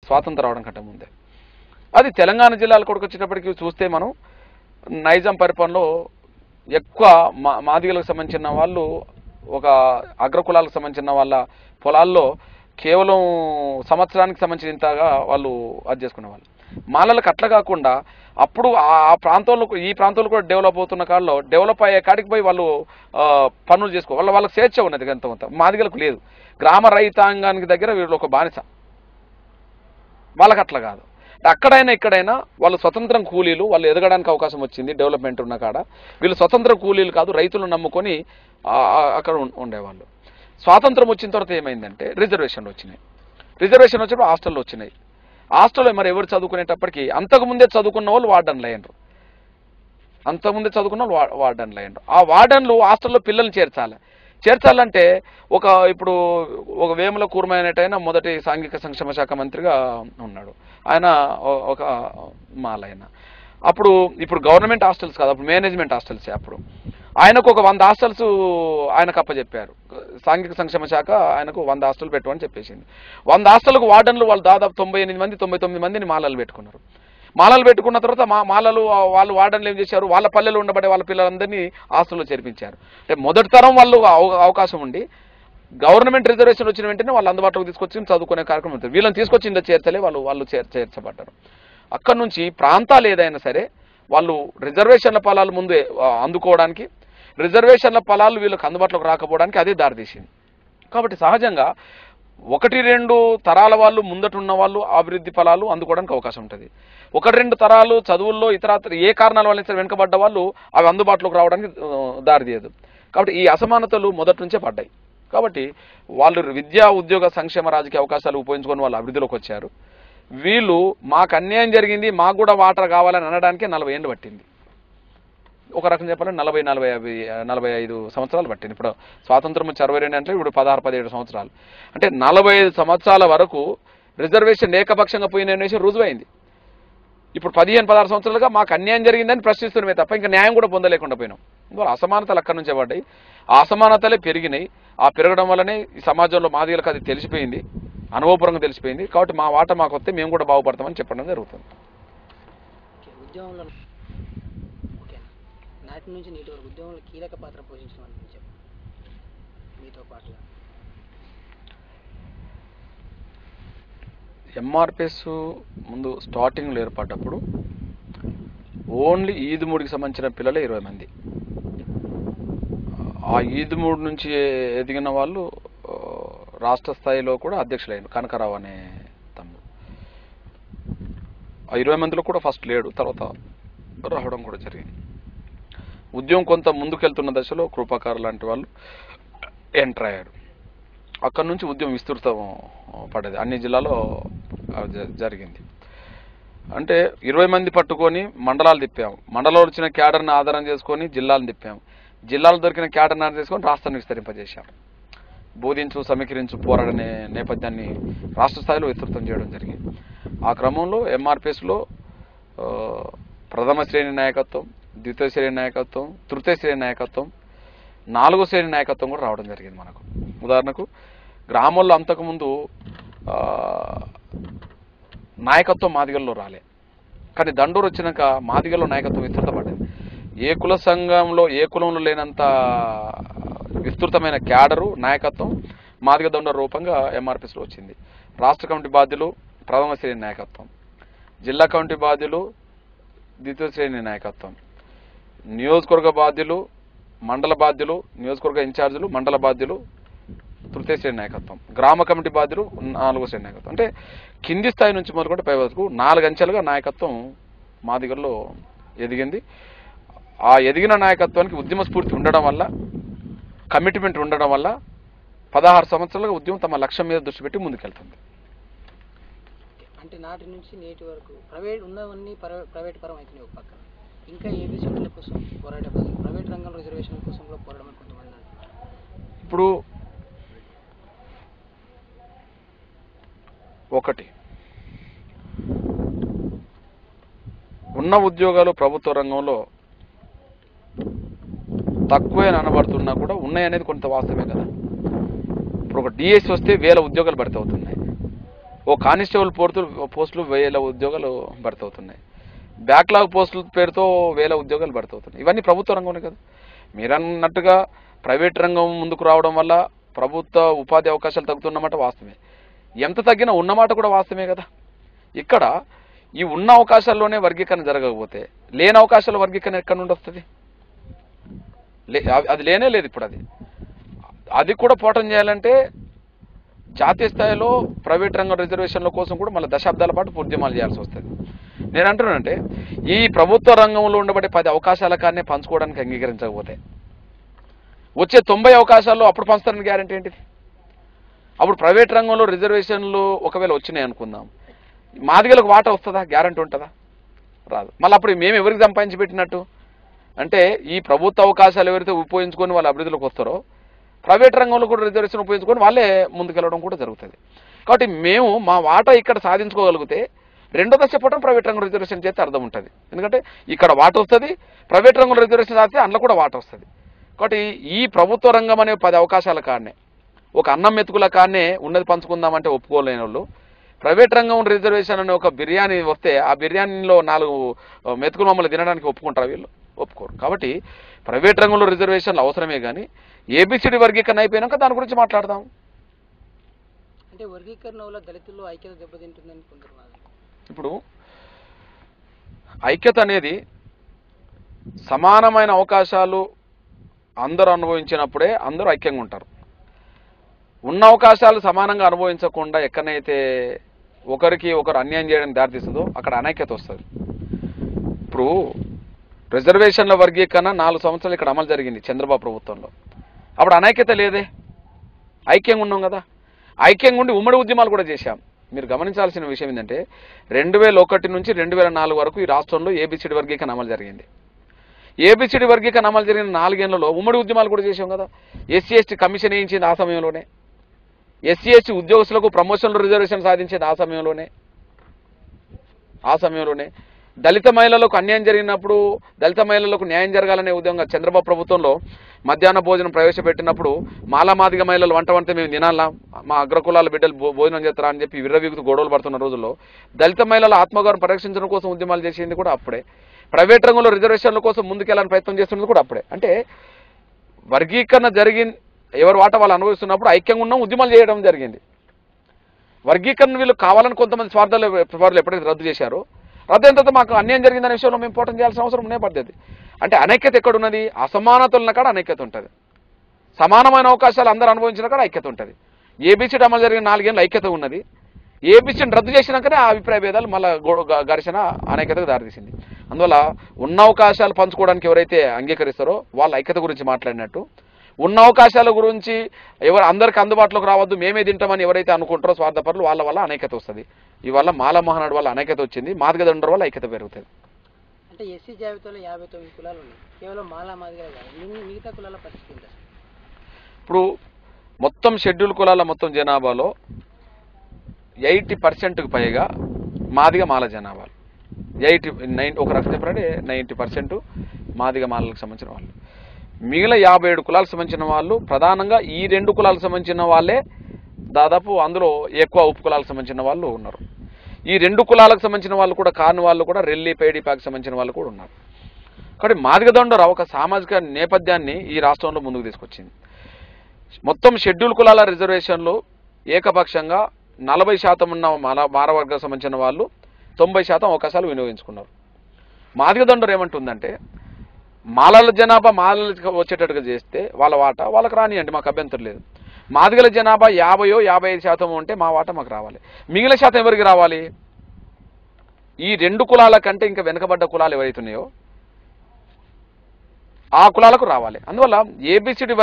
స్వాతంత్రం రావడం కంటే ముందే. అది తెలంగాణ జిల్లాలకు వచ్చేటప్పటికి చూస్తే మనం నైజాం పరిపాలనలో ఎక్కువ మాదిగలకు సంబంధించిన వాళ్ళు, ఒక అగ్రకులాలకు సంబంధించిన వాళ్ళ పొలాల్లో కేవలం సంవత్సరానికి సంబంధించినంతగా వాళ్ళు అది చేసుకునేవాళ్ళు. మాలలకు అట్లా కాకుండా అప్పుడు ఆ ప్రాంతంలో, ఈ ప్రాంతంలో కూడా డెవలప్ అవుతున్న కాలంలో డెవలప్ అయ్యే కాడికి పోయి వాళ్ళు పనులు చేసుకో వాళ్ళకి స్వేచ్ఛ ఉన్నది. కొంత మాదిగలకు లేదు. గ్రామ రైతాంగానికి దగ్గర వీళ్ళు ఒక బానిస. వాళ్ళకి అట్లా కాదు. అక్కడైనా ఇక్కడైనా వాళ్ళు స్వతంత్రం కూలీలు, వాళ్ళు ఎదగడానికి అవకాశం వచ్చింది డెవలప్మెంట్ ఉన్న కాడ. వీళ్ళు స్వతంత్ర కూలీలు కాదు, రైతులను నమ్ముకొని అక్కడ ఉండేవాళ్ళు. స్వాతంత్రం వచ్చిన తర్వాత ఏమైందంటే రిజర్వేషన్లు వచ్చినాయి. రిజర్వేషన్ వచ్చినప్పుడు హాస్టల్లో వచ్చినాయి. హాస్టల్లో మరి ఎవరు చదువుకునేటప్పటికి అంతకుముందే చదువుకున్న వాళ్ళు వార్డన్లు అయ్యారు. అంతకుముందే చదువుకున్న వాళ్ళు వార్డన్లు అయ్యారు. ఆ వార్డన్లు హాస్టల్లో పిల్లల్ని చేర్చాలంటే ఇప్పుడు ఒక వేముల కూర్మనేటైనా మొదటి సాంఘిక సంక్షేమ శాఖ మంత్రిగా ఉన్నాడు ఆయన, ఒక మాలైన. ఇప్పుడు గవర్నమెంట్ హాస్టల్స్ కాదు, అప్పుడు మేనేజ్మెంట్ హాస్టల్సే. అప్పుడు ఆయనకు ఒక 100 హాస్టల్స్ ఆయనకు అప్పచెప్పారు. సాంఘిక సంక్షేమ శాఖ ఆయనకు 100 హాస్టల్ పెట్టమని చెప్పేసింది. 100 హాస్టల్కు వార్డన్లు వాళ్ళు దాదాపు 98 మంది 99 మందిని మాలలు పెట్టుకున్నారు. మాలలు పెట్టుకున్న తర్వాత మాలలు వాళ్ళు వార్డన్లు ఏం చేశారు, వాళ్ళ పల్లెలు ఉండబడే వాళ్ళ పిల్లలందరినీ హాస్టల్లో చేర్పించారు. అంటే మొదటి తరం వాళ్ళు అవకాశం ఉండి గవర్నమెంట్ రిజర్వేషన్ వచ్చిన వెంటనే వాళ్ళు అందుబాటులోకి తీసుకొచ్చి చదువుకునే కార్యక్రమం ఉంటుంది. వీళ్ళని తీసుకొచ్చిందో చేర్చలే, వాళ్ళు చేర్చబడ్డారు. అక్కడి నుంచి ప్రాంతాలు ఏదైనా సరే వాళ్ళు రిజర్వేషన్ల ఫలాలు ముందు అందుకోవడానికి, రిజర్వేషన్ల ఫలాలు వీళ్ళకి అందుబాటులోకి రాకపోవడానికి అదే దారితీసింది. కాబట్టి సహజంగా 1-2 తరాల వాళ్ళు ముందటున్న వాళ్ళు అభివృద్ధి ఫలాలు అందుకోవడానికి అవకాశం ఉంటుంది. 1-2 తరాలు చదువుల్లో ఇతర ఏ కారణాల వల్ల సరే వెనుకబడ్డ వాళ్ళు అవి అందుబాటులోకి రావడానికి దారితీయదు. కాబట్టి ఈ అసమానతలు మొదటి నుంచే పడ్డాయి. కాబట్టి వాళ్ళు విద్యా ఉద్యోగ సంక్షేమ రాజకీయ అవకాశాలు ఉపయోగించుకొని వాళ్ళు అభివృద్ధిలోకి వచ్చారు. వీళ్ళు మాకు అన్యాయం జరిగింది, మాకు కూడా వాటర్ కావాలని అనడానికే 40 ఏళ్ళు పట్టింది. ఒక రకం చెప్పాలంటే 45 సంవత్సరాలు పట్టింది. ఇప్పుడు స్వాతంత్రం 62 అంటే ఇప్పుడు 16-17 సంవత్సరాలు. అంటే 45 సంవత్సరాల వరకు రిజర్వేషన్ ఏకపక్షంగా పోయిన విషయం రుజువైంది. ఇప్పుడు 15-16 సంవత్సరాలుగా మాకు అన్యాయం జరిగిందని ప్రశ్నిస్తున్నామే తప్ప ఇంకా న్యాయం కూడా పొందలేకుండా పోయినాం. ఇందువల్ల అసమానతలు అక్కడి నుంచే పడ్డాయి. ఆ అసమానతలే పెరిగినాయి. ఆ పెరగడం వల్లనే ఈ సమాజంలో మాదిగలకు అది తెలిసిపోయింది, అనుభవపూర్వంగా తెలిసిపోయింది. కాబట్టి మా వాట మాకు వస్తే మేము కూడా బాగుపడతామని చెప్పడం జరుగుతుంది. నాటి నుంచి నేటి వరకు ఉద్యమంలో కీలక పాత్ర పోషించమని చెప్పండి మీతో పాటు. ఎంఆర్పిఎస్ ముందు స్టార్టింగ్లో ఏర్పడ్డప్పుడు ఓన్లీ ఈదుమూడికి సంబంధించిన పిల్లలే 20 మంది. ఆ ఈదుమూడు నుంచి ఎదిగిన వాళ్ళు రాష్ట్ర స్థాయిలో కూడా అధ్యక్షులైన కనకరావు అనే తమ్ముడు. ఆ 20 మందిలో కూడా ఫస్ట్ లేడు, తర్వాత రావడం కూడా జరిగింది. ఉద్యమం కొంత ముందుకెళ్తున్న దశలో కృపాకారు లాంటి వాళ్ళు ఎంటర్ అయ్యారు. అక్కడి నుంచి ఉద్యమం విస్తృతం పడేది, అన్ని జిల్లాలో జరిగింది. అంటే 20 మంది పట్టుకొని మండలాలు తిప్పాము. మండలంలో వచ్చిన క్యాడర్ని ఆధారం చేసుకొని జిల్లాలను తిప్పాము. జిల్లాలో దొరికిన క్యాడర్ని ఆధారం చేసుకొని రాష్ట్రాన్ని విస్తరింపజేశాము. బోధించు, సమీకరించు, పోరాడనే నేపథ్యాన్ని రాష్ట్ర స్థాయిలో విస్తృతం చేయడం జరిగింది. ఆ క్రమంలో ఎంఆర్పిఎస్లో ప్రథమ శ్రేణి నాయకత్వం, ద్వితీయ శ్రేణి నాయకత్వం, తృతీయ శ్రేణి నాయకత్వం, 4వ శ్రేణి నాయకత్వం కూడా రావడం జరిగింది మనకు. ఉదాహరణకు గ్రామంలో అంతకుముందు నాయకత్వం మాదిగల్లో రాలే, కానీ దండూరు వచ్చినాక మాదిగల్లో నాయకత్వం విస్తృతపడ్డది. ఏ కుల సంఘంలో ఏ కులంలో లేనంత విస్తృతమైన క్యాడరు నాయకత్వం మాదిగ దండ రూపంగా ఎంఆర్పిఎస్లో వచ్చింది. రాష్ట్ర కమిటీ బాధ్యులు ప్రథమ శ్రేణి నాయకత్వం, జిల్లా కమిటీ బాధ్యులు ద్వితీయ శ్రేణి నాయకత్వం, నియోజకవర్గ బాధ్యులు, మండల బాధ్యులు, నియోజకవర్గ ఇన్ఛార్జీలు, మండల బాధ్యులు తృతీయ శ్రేణి నాయకత్వం, గ్రామ కమిటీ బాధ్యులు 4వ శ్రేణి నాయకత్వం. అంటే కింది స్థాయి నుంచి మొదలుకుంటే పై వరకు 4 అంచెలుగా నాయకత్వం మాదిగల్లో ఎదిగింది. ఆ ఎదిగిన నాయకత్వానికి ఉద్యమ స్ఫూర్తి ఉండడం వల్ల, కమిట్మెంట్ ఉండడం వల్ల 16 సంవత్సరాలుగా ఉద్యమం తమ లక్ష్యం మీద దృష్టి పెట్టి ముందుకెళ్తుంది. అంటే నాటి నుంచి నేటి వరకు ఉన్నవన్నీ ప్రైవేట్ పరం అవుతున్నాయి. ఒక పక్క ఇంకా ఏబిసిడీల కోసం పోరాడే బదులు ప్రైవేట్ రంగంలో రిజర్వేషన్ కోసం కూడా పోరాడమని కొంతమంది అంటారు. ఇప్పుడు ఒకటి ఉన్న ఉద్యోగాలు ప్రభుత్వ రంగంలో తక్కువే అనబడుతున్నా కూడా ఉన్నాయనేది కొంత వాస్తవమే కదా. ఇప్పుడు ఒక డిఎస్సి వస్తే 1000 ఉద్యోగాలు భర్తీ అవుతున్నాయి. ఓ కానిస్టేబుల్ పోస్టులు 1000 ఉద్యోగాలు భర్తీ అవుతున్నాయి. బ్యాక్లాగ్ పోస్టుల పేరుతో 1000 ఉద్యోగాలు భర్తీ అవుతున్నాయి. ఇవన్నీ ప్రభుత్వ రంగంలో కదా. మీరు అన్నట్టుగా ప్రైవేట్ రంగం ముందుకు రావడం వల్ల ప్రభుత్వ ఉపాధి అవకాశాలు తగ్గుతున్నమాట వాస్తవమే. ఎంత తగ్గినా ఉన్నమాట కూడా వాస్తవమే కదా. ఇక్కడ ఈ ఉన్న అవకాశాల్లోనే వర్గీకరణ జరగకపోతే లేని అవకాశాల వర్గీకరణ ఎక్కడి నుండి వస్తుంది? అది లేనే లేదు. ఇప్పుడు అది కూడా పోవటం చేయాలంటే జాతీయ స్థాయిలో ప్రైవేట్ రంగం రిజర్వేషన్ల కోసం కూడా మళ్ళీ దశాబ్దాల పాటు ఉద్యమాలు చేయాల్సి వస్తుంది. నేను అంటున్నానంటే ఈ ప్రభుత్వ రంగంలో ఉండబడే 10 అవకాశాల కానీ పంచుకోవడానికి అంగీకరించకపోతే వచ్చే 90 అవకాశాల్లో అప్పుడు పంచుతారని గ్యారంటీ ఏంటిది? అప్పుడు ప్రైవేట్ రంగంలో రిజర్వేషన్లు ఒకవేళ వచ్చినాయి అనుకుందాం, మాదిగలకు వాటా వస్తుందా? గ్యారంటీ ఉంటుందా? రాదు. మళ్ళీ అప్పుడు మేము ఎవరికి సంపాదించి పెట్టినట్టు? అంటే ఈ ప్రభుత్వ అవకాశాలు ఎవరైతే ఉపయోగించుకొని వాళ్ళు అభివృద్ధిలోకి వస్తారో ప్రైవేట్ రంగంలో కూడా రిజర్వేషన్ ఉపయోగించుకొని వాళ్ళే ముందుకెళ్ళడం కూడా జరుగుతుంది. కాబట్టి మేము మా వాటా ఇక్కడ సాధించుకోగలిగితే రెండో దశ చెప్పడం ప్రైవేట్ రంగం రిజర్వేషన్ చేస్తే అర్థం ఉంటుంది. ఎందుకంటే ఇక్కడ వాటా వస్తుంది, ప్రైవేట్ రంగంలో రిజర్వేషన్ చేస్తే అందులో కూడా వాటా వస్తుంది. కాబట్టి ఈ ప్రభుత్వ రంగం అనే 10 అవకాశాల కాడనే ఒక అన్నం మెతుకుల కాడనే ఉన్నది పంచుకుందామంటే ఒప్పుకోలేని వాళ్ళు, ప్రైవేట్ రంగం రిజర్వేషన్ అనే ఒక బిర్యానీ వస్తే ఆ బిర్యానీలో 4 మెతుకులు మమ్మల్ని తినడానికి ఒప్పుకుంటారు వీళ్ళు? ఒప్పుకోరు. కాబట్టి ప్రైవేట్ రంగంలో రిజర్వేషన్లు అవసరమే కానీ ఏబిసిడి వర్గీకరణ అయిపోయాక దాని గురించి మాట్లాడదాం. అంటే వర్గీకరణ వల్ల దళితుల్లో ఐక్యత దెబ్బతింటుందని కొందరు వాదన. ఇప్పుడు ఐక్యత అనేది సమానమైన అవకాశాలు అందరూ అనుభవించినప్పుడే అందరూ ఐక్యంగా ఉంటారు. ఉన్న అవకాశాలు సమానంగా అనుభవించకుండా ఎక్కడైతే ఒకరికి ఒకరు అన్యాయం చేయడానికి దారితీస్తుందో అక్కడ అనైక్యత వస్తుంది. ఇప్పుడు రిజర్వేషన్ల వర్గీకరణ 4 సంవత్సరాలు ఇక్కడ అమలు జరిగింది చంద్రబాబు ప్రభుత్వంలో. అప్పుడు అనైక్యత లేదే, ఐక్యంగా ఉన్నాం కదా. ఐక్యంగా ఉండి ఉమ్మడి ఉద్యమాలు కూడా చేశాం. మీరు గమనించాల్సిన విషయం ఏంటంటే 2001 నుంచి 2004 వరకు ఈ రాష్ట్రంలో ఏబిసిడి వర్గీకరణ అమలు జరిగింది. ఏబిసిడి వర్గీకరణ అమలు జరిగిన 4 ఏళ్లలో ఉమ్మడి ఉద్యమాలు కూడా చేశాం కదా. ఎస్సీ ఎస్టీ కమిషన్ వేయించింది ఆ సమయంలోనే, ఎస్సీ ఎస్టీ ఉద్యోగస్తులకు ప్రమోషన్లు రిజర్వేషన్ సాధించేది ఆ సమయంలోనే దళిత మహిళలకు అన్యాయం జరిగినప్పుడు దళిత మహిళలకు న్యాయం జరగాలనే ఉద్యమంగా చంద్రబాబు ప్రభుత్వంలో మధ్యాహ్న భోజనం ప్రవేశపెట్టినప్పుడు మాదిగ మహిళలు వంట మేము తినాలా, మా అగ్రకులాల బిడ్డలు భోజనం చేస్తారా అని చెప్పి విర్రవీగుతూ గొడవలు పడుతున్న రోజుల్లో దళిత మహిళల ఆత్మగౌరవం పరిరక్షించడం కోసం ఉద్యమాలు చేసింది కూడా అప్పుడే. ప్రైవేట్ రంగంలో రిజర్వేషన్ల కోసం ముందుకెళ్ళాలని ప్రయత్నం చేస్తున్నది కూడా అప్పుడే. అంటే వర్గీకరణ ఎవరు వాటా వాళ్ళు అనుభవిస్తున్నప్పుడు ఐక్యంగా ఉన్నాం, ఉద్యమాలు చేయడం జరిగింది. వర్గీకరణ వీళ్ళు కావాలని కొంతమంది స్వార్థాలు ఎప్పుడైతే రద్దు చేశారో, రద్దు అయిన తర్వాత మాకు అన్యాయం జరిగిందనే విషయంలో మేము పోవటం చేయాల్సిన అవసరం ఉండే పద్ధతి. అంటే అనైక్యత ఎక్కడున్నది? అసమానతలున్న కాడ అనైక్యత ఉంటుంది. సమానమైన అవకాశాలు అందరూ అనుభవించిన కాడ ఐక్యత ఉంటుంది. ఏబిసిడి అమలు జరిగిన 4 ఏళ్ళు ఐక్యత ఉన్నది. ఏబిసిడిని రద్దు చేసినాకనే ఆ అభిప్రాయ భేదాలు మళ్ళీ ఘర్షణ అనైక్యతకు దారితీసింది. అందువల్ల ఉన్న అవకాశాలు పంచుకోవడానికి ఎవరైతే అంగీకరిస్తారో వాళ్ళు ఐక్యత గురించి మాట్లాడినట్టు, ఉన్న అవకాశాల గురించి అందరికి అందుబాటులోకి రావద్దు మేమే తింటామని ఎవరైతే అనుకుంటారో స్వార్థపరులు వాళ్ళ వల్ల అనైక్యత వస్తుంది. ఇవల్ల మాల మహానాడు వల్ల అనైక్యత వచ్చింది, మాదిగదండ్రుల వల్ల ఐక్యత పెరుగుతుంది. అంటే ఎస్సీ జాబితాలో 59 కులాలు ఉన్నాయి, కేవలం మాదిగలే కాదు, మిగతా కులాల పరిస్థితి ఏంటి? ఇప్పుడు మొత్తం షెడ్యూల్ కులాల మొత్తం జనాభాలో 80%కు పైగా మాదిగ మాల జనాభాలు. ఒక రకంగా చెప్పాలంటే 90% మాదిగ మాలలకు సంబంధించిన వాళ్ళు. మిగిలిన 57 కులాలకు సంబంధించిన వాళ్ళు ప్రధానంగా ఈ 2 కులాలకు సంబంధించిన వాళ్ళే దాదాపు అందులో ఎక్కువ ఉప కులాలకు సంబంధించిన వాళ్ళు ఉన్నారు. ఈ 2 కులాలకు సంబంధించిన వాళ్ళు కూడా కాని వాళ్ళు కూడా రెల్లి పేడిపాకి సంబంధించిన వాళ్ళు కూడా ఉన్నారు. కాబట్టి మాదిగ దండోరా ఒక సామాజిక నేపథ్యాన్ని ఈ రాష్ట్రంలో ముందుకు తీసుకొచ్చింది. మొత్తం షెడ్యూల్ కులాల రిజర్వేషన్లు ఏకపక్షంగా 40% ఉన్న మారవర్గాలకు సంబంధించిన వాళ్ళు 90% అవకాశాలు వినియోగించుకున్నారు. మాదిగ దండోరా ఏమంటుందంటే మాలల జనాభా మాలలకు వచ్చేటట్టుగా చేస్తే వాళ్ళ వాటా వాళ్ళకి రానియండి, మాకు అభ్యంతరం లేదు. మాదిగల జనాభా 50-55% ఉంటే మా వాటా మాకు రావాలి. మిగిలిన శాతం ఎవరికి రావాలి? ఈ 2 కులాల కంటే ఇంకా వెనుకబడ్డ కులాలు ఎవరైతున్నాయో ఆ కులాలకు రావాలి. అందువల్ల ఏబిసిడి